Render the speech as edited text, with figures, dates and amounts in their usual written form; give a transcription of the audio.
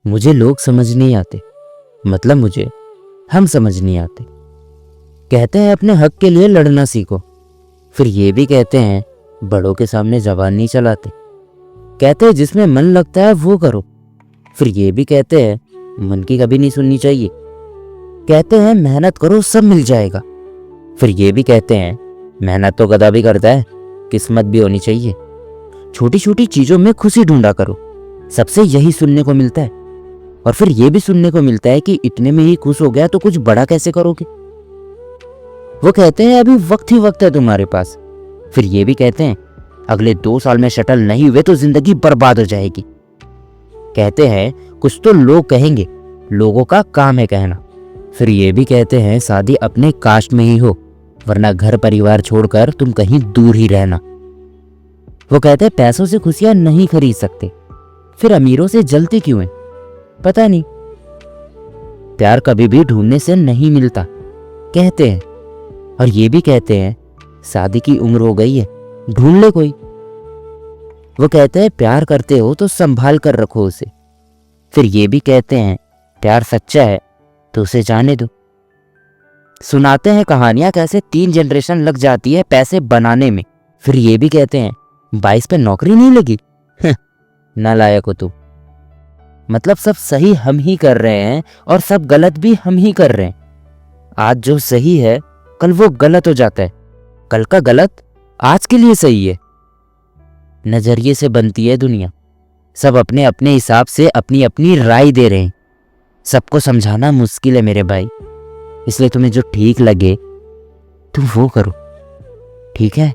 मुझे लोग समझ नहीं आते, मतलब मुझे हम समझ नहीं आते। कहते हैं अपने हक के लिए लड़ना सीखो, फिर ये भी कहते हैं बड़ों के सामने जबान नहीं चलाते। कहते हैं जिसमें मन लगता है वो करो, फिर ये भी कहते हैं मन की कभी नहीं सुननी चाहिए। कहते हैं मेहनत करो सब मिल जाएगा, फिर ये भी कहते हैं मेहनत तो गधा भी करता है, किस्मत भी होनी चाहिए। छोटी छोटी चीजों में खुशी ढूंढा करो, सबसे यही सुनने को मिलता है। और फिर ये भी सुनने को मिलता है कि इतने में ही खुश हो गया तो कुछ बड़ा कैसे करोगे। वो कहते हैं अभी वक्त ही वक्त है तुम्हारे पास, फिर ये भी कहते हैं अगले 2 साल में शटल नहीं हुए तो जिंदगी बर्बाद हो जाएगी। कहते हैं कुछ तो लोग कहेंगे, लोगों का काम है कहना, फिर ये भी कहते हैं शादी अपने कास्ट में ही हो, वरना घर परिवार छोड़कर तुम कहीं दूर ही रहना। वो कहते हैं पैसों से खुशियां नहीं खरीद सकते, फिर अमीरों से जलते क्यों हैं पता नहीं। प्यार कभी भी ढूंढने से नहीं मिलता कहते हैं, और ये भी कहते हैं शादी की उम्र हो गई है, ढूंढ ले कोई। वो कहते हैं प्यार करते हो तो संभाल कर रखो उसे, फिर ये भी कहते हैं प्यार सच्चा है तो उसे जाने दो। सुनाते हैं कहानियां कैसे 3 जनरेशन लग जाती है पैसे बनाने में, फिर ये भी कहते हैं 22 पे नौकरी नहीं लगी, नालायक हो तुम। मतलब सब सही हम ही कर रहे हैं और सब गलत भी हम ही कर रहे हैं। आज जो सही है कल वो गलत हो जाता है, कल का गलत आज के लिए सही है। नजरिए से बनती है दुनिया, सब अपने अपने हिसाब से अपनी अपनी राय दे रहे हैं। सबको समझाना मुश्किल है मेरे भाई, इसलिए तुम्हें जो ठीक लगे तुम वो करो, ठीक है।